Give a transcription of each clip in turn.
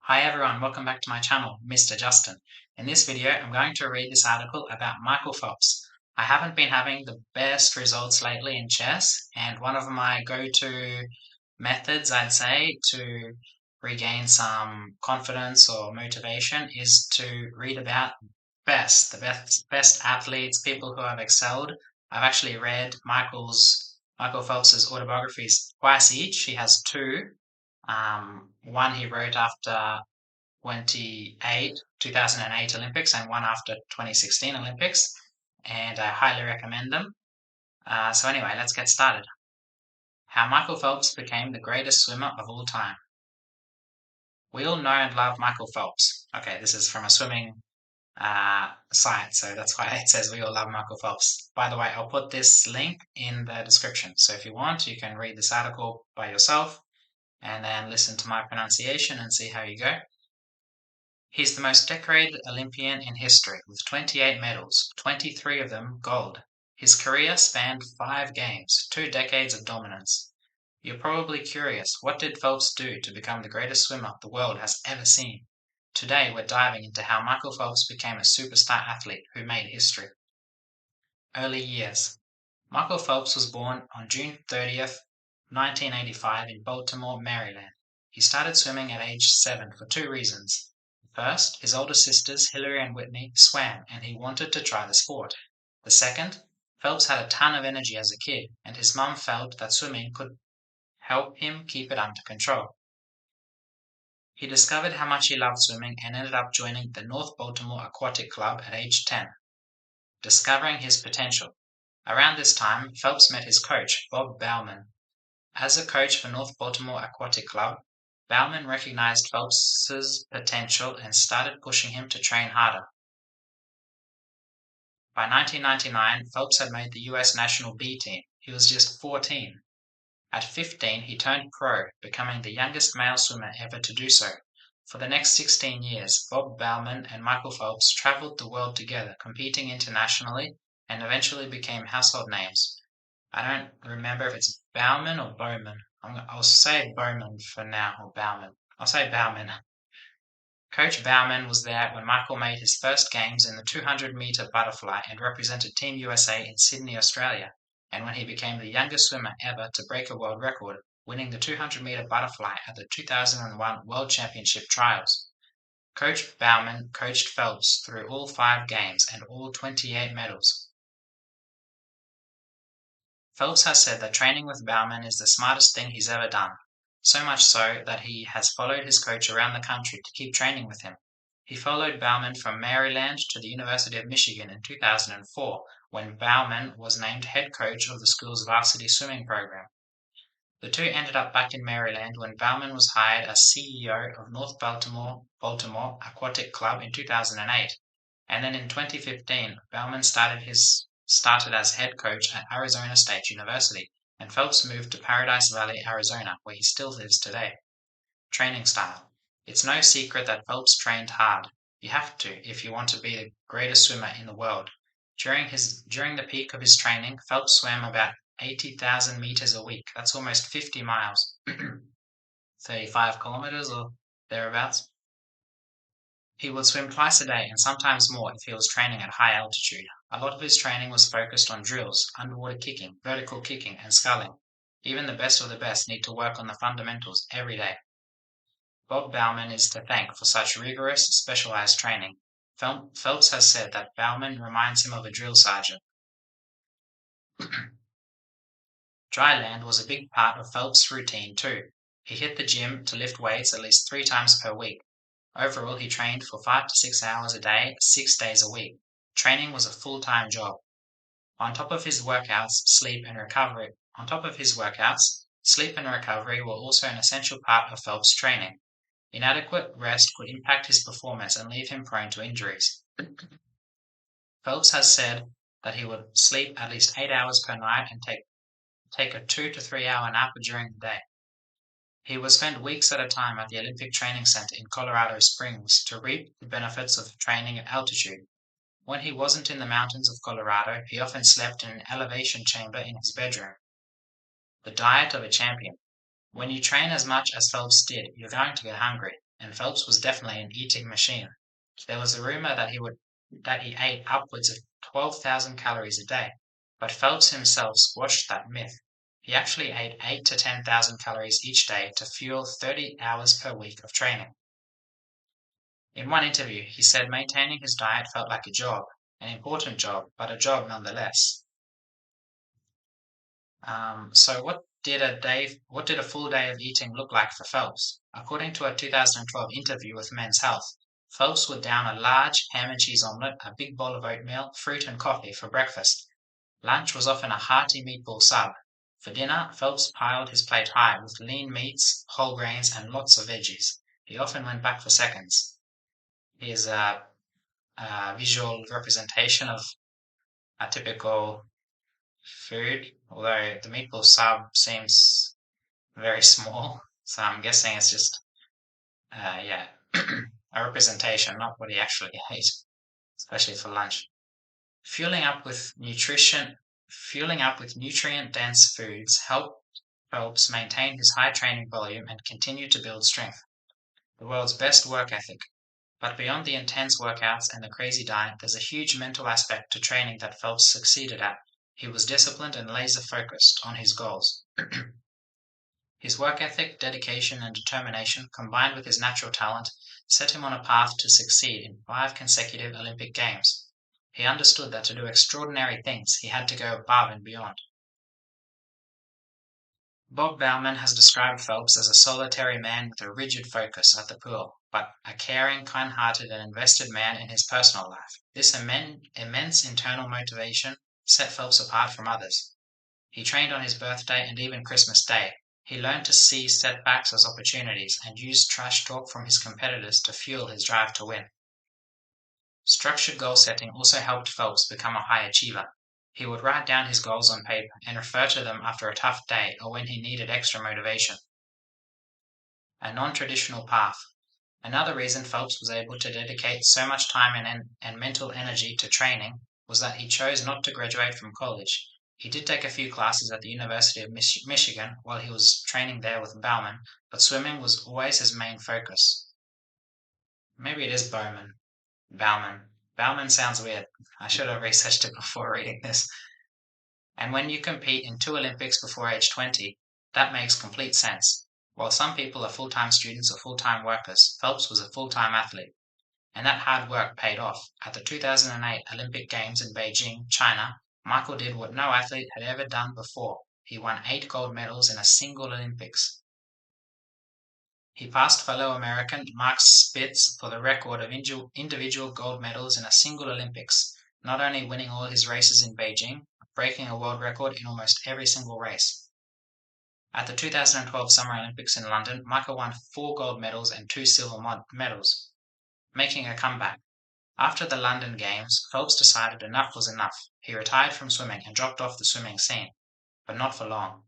Hi everyone, welcome back to my channel, Mr. Justin. In this video, I'm going to read this article about Michael Phelps. I haven't been having the best results lately in chess, and one of my go-to methods, I'd say, to regain some confidence or motivation is to read about the best athletes, people who have excelled. I've actually read Michael Phelps's autobiographies twice each. He has two. One he wrote after 2008 Olympics and one after 2016 Olympics, and I highly recommend them. So anyway, let's get started. How Michael Phelps became the greatest swimmer of all time. We all know and love Michael Phelps. Okay, this is from a swimming site, so that's why it says we all love Michael Phelps. By the way, I'll put this link in the description, so if you want, you can read this article by yourself and then listen to my pronunciation and see how you go. He's the most decorated Olympian in history, with 28 medals, 23 of them gold. His career spanned 5 games, 2 decades of dominance. You're probably curious, what did Phelps do to become the greatest swimmer the world has ever seen? Today we're diving into how Michael Phelps became a superstar athlete who made history. Early years. Michael Phelps was born on June 30th, 1985 in Baltimore, Maryland. He started swimming at age 7 for 2 reasons. First, his older sisters, Hillary and Whitney, swam and he wanted to try the sport. The second, Phelps had a ton of energy as a kid and his mum felt that swimming could help him keep it under control. He discovered how much he loved swimming and ended up joining the North Baltimore Aquatic Club at age 10. Discovering his potential. Around this time, Phelps met his coach, Bob Bauman. As a coach for North Baltimore Aquatic Club, Bauman recognized Phelps's potential and started pushing him to train harder. By 1999, Phelps had made the US national B team. He was just 14. At 15, he turned pro, becoming the youngest male swimmer ever to do so. For the next 16 years, Bob Bauman and Michael Phelps traveled the world together, competing internationally, and eventually became household names. I don't remember if it's Bauman or Bowman. I'll say Bowman for now, or Bauman. I'll say Bauman. Coach Bauman was there when Michael made his first games in the 200-meter butterfly and represented Team USA in Sydney, Australia, and when he became the youngest swimmer ever to break a world record, winning the 200-meter butterfly at the 2001 World Championship trials. Coach Bauman coached Phelps through all 5 games and all 28 medals. Phelps has said that training with Bauman is the smartest thing he's ever done, so much so that he has followed his coach around the country to keep training with him. He followed Bauman from Maryland to the University of Michigan in 2004, when Bauman was named head coach of the school's varsity swimming program. The two ended up back in Maryland when Bauman was hired as CEO of North Baltimore Aquatic Club in 2008, and then in 2015, Bauman started as head coach at Arizona State University, and Phelps moved to Paradise Valley, Arizona, where he still lives today. Training style. It's no secret that Phelps trained hard. You have to if you want to be the greatest swimmer in the world. During the peak of his training, Phelps swam about 80,000 meters a week. That's almost 50 miles, 35 kilometers or thereabouts. He would swim twice a day and sometimes more if he was training at high altitude. A lot of his training was focused on drills, underwater kicking, vertical kicking, and sculling. Even the best of the best need to work on the fundamentals every day. Bob Bauman is to thank for such rigorous, specialized training. Phelps has said that Bauman reminds him of a drill sergeant. Dry land was a big part of Phelps' routine too. He hit the gym to lift weights at least 3 times per week. Overall, he trained for 5 to 6 hours a day, 6 days a week. Training was a full-time job. On top of his workouts, sleep and recovery were also an essential part of Phelps' training. Inadequate rest could impact his performance and leave him prone to injuries. Phelps has said that he would sleep at least 8 hours per night and take a 2 to 3 hour nap during the day. He would spend weeks at a time at the Olympic Training Center in Colorado Springs to reap the benefits of training at altitude. When he wasn't in the mountains of Colorado, he often slept in an elevation chamber in his bedroom. The diet of a champion. When you train as much as Phelps did, you're going to get hungry. and Phelps was definitely an eating machine. There was a rumor that he ate upwards of 12,000 calories a day, but Phelps himself squashed that myth. He actually ate 8 to 10,000 calories each day to fuel 30 hours per week of training. In one interview, he said maintaining his diet felt like a job, an important job, but a job nonetheless. So what did a full day of eating look like for Phelps? According to a 2012 interview with Men's Health, Phelps would down a large ham and cheese omelette, a big bowl of oatmeal, fruit and coffee for breakfast. Lunch was often a hearty meatball sub. For dinner, Phelps piled his plate high with lean meats, whole grains, and lots of veggies. He often went back for seconds. Here's a visual representation of a typical food, although the meatball sub seems very small, so I'm guessing it's just, yeah, a representation, not what he actually ate, especially for lunch. Fueling up with nutrient-dense foods helped Phelps maintain his high training volume and continue to build strength. The world's best work ethic. But beyond the intense workouts and the crazy diet, there's a huge mental aspect to training that Phelps succeeded at. He was disciplined and laser focused on his goals. His work ethic, dedication, and determination, combined with his natural talent, set him on a path to succeed in 5 consecutive Olympic Games. He understood that to do extraordinary things, he had to go above and beyond. Bob Bauman has described Phelps as a solitary man with a rigid focus at the pool, but a caring, kind-hearted, and invested man in his personal life. This immense internal motivation set Phelps apart from others. He trained on his birthday and even Christmas Day. He learned to see setbacks as opportunities and used trash talk from his competitors to fuel his drive to win. Structured goal setting also helped Phelps become a high achiever. He would write down his goals on paper and refer to them after a tough day or when he needed extra motivation. A non-traditional path. Another reason Phelps was able to dedicate so much time and mental energy to training was that he chose not to graduate from college. He did take a few classes at the University of Michigan while he was training there with Bauman, but swimming was always his main focus. Maybe it is Bauman. Bauman sounds weird. I should have researched it before reading this. And when you compete in 2 Olympics before age 20, that makes complete sense. While some people are full-time students or full-time workers, Phelps was a full-time athlete. And that hard work paid off. At the 2008 Olympic Games in Beijing, China, Michael did what no athlete had ever done before. He won 8 gold medals in a single Olympics. He passed fellow American Mark Spitz for the record of individual gold medals in a single Olympics, not only winning all his races in Beijing, but breaking a world record in almost every single race. At the 2012 Summer Olympics in London, Michael won 4 gold medals and 2 silver medals, making a comeback. After the London Games, Phelps decided enough was enough. He retired from swimming and dropped off the swimming scene, but not for long.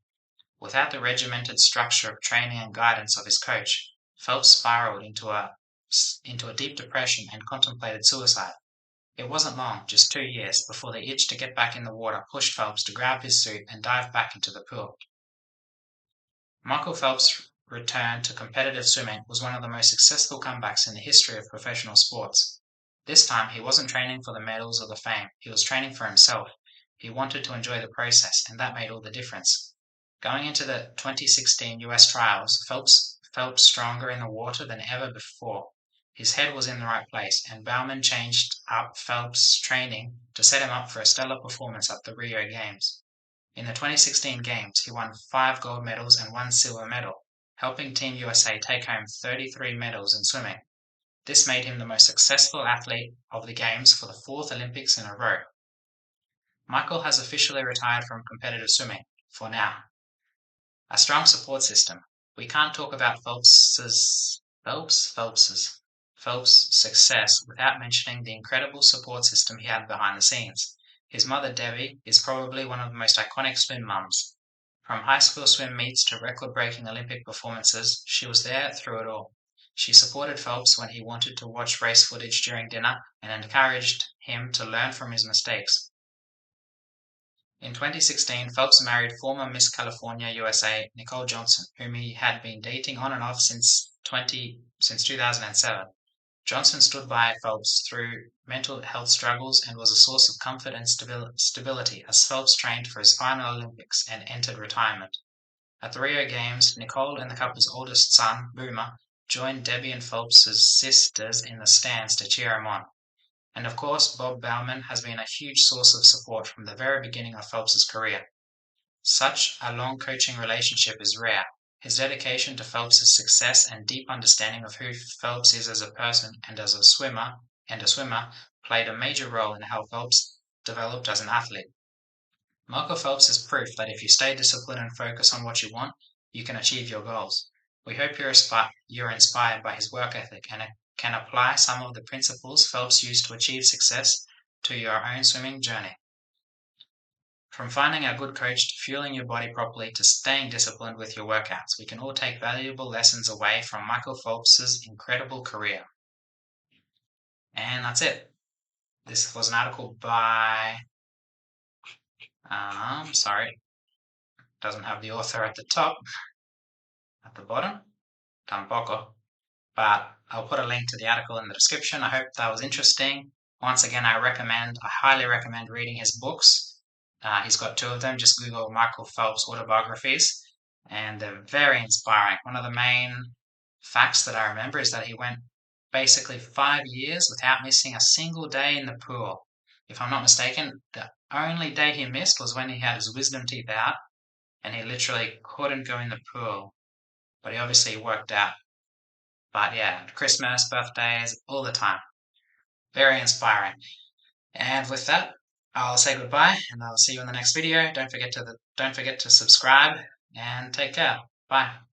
Without the regimented structure of training and guidance of his coach, Phelps spiraled into a deep depression and contemplated suicide. It wasn't long, just 2 years, before the itch to get back in the water pushed Phelps to grab his suit and dive back into the pool. Michael Phelps' return to competitive swimming was one of the most successful comebacks in the history of professional sports. This time, he wasn't training for the medals or the fame, he was training for himself. He wanted to enjoy the process, and that made all the difference. Going into the 2016 US trials, Phelps felt stronger in the water than ever before. His head was in the right place, and Bauman changed up Phelps' training to set him up for a stellar performance at the Rio Games. In the 2016 Games, he won 5 gold medals and 1 silver medal, helping Team USA take home 33 medals in swimming. This made him the most successful athlete of the Games for the 4th Olympics in a row. Michael has officially retired from competitive swimming, for now. A strong support system. We can't talk about Phelps' success without mentioning the incredible support system he had behind the scenes. His mother, Debbie, is probably one of the most iconic swim mums. From high school swim meets to record-breaking Olympic performances, she was there through it all. She supported Phelps when he wanted to watch race footage during dinner and encouraged him to learn from his mistakes. In 2016, Phelps married former Miss California USA Nicole Johnson, whom he had been dating on and off since since 2007. Johnson stood by Phelps through mental health struggles and was a source of comfort and stability as Phelps trained for his final Olympics and entered retirement. At the Rio Games, Nicole and the couple's oldest son, Boomer, joined Debbie and Phelps's sisters in the stands to cheer him on. And of course, Bob Bauman has been a huge source of support from the very beginning of Phelps's career. Such a long coaching relationship is rare. His dedication to Phelps's success and deep understanding of who Phelps is as a person and as a swimmer played a major role in how Phelps developed as an athlete. Michael Phelps is proof that if you stay disciplined and focus on what you want, you can achieve your goals. We hope you're inspired by his work ethic and can apply some of the principles Phelps used to achieve success to your own swimming journey. From finding a good coach to fueling your body properly to staying disciplined with your workouts, we can all take valuable lessons away from Michael Phelps's incredible career. And that's it. This was an article by, sorry, doesn't have the author at the top, at the bottom, tampoco, but I'll put a link to the article in the description. I hope that was interesting. Once again, I highly recommend reading his books. He's got 2 of them. Just Google Michael Phelps autobiographies, and they're very inspiring. One of the main facts that I remember is that he went basically 5 years without missing a single day in the pool. If I'm not mistaken, the only day he missed was when he had his wisdom teeth out, and he literally couldn't go in the pool. But he obviously worked out. But yeah, Christmas, birthdays, all the time. Very inspiring. And with that, I'll say goodbye and I'll see you in the next video. Don't forget to subscribe and take care. Bye.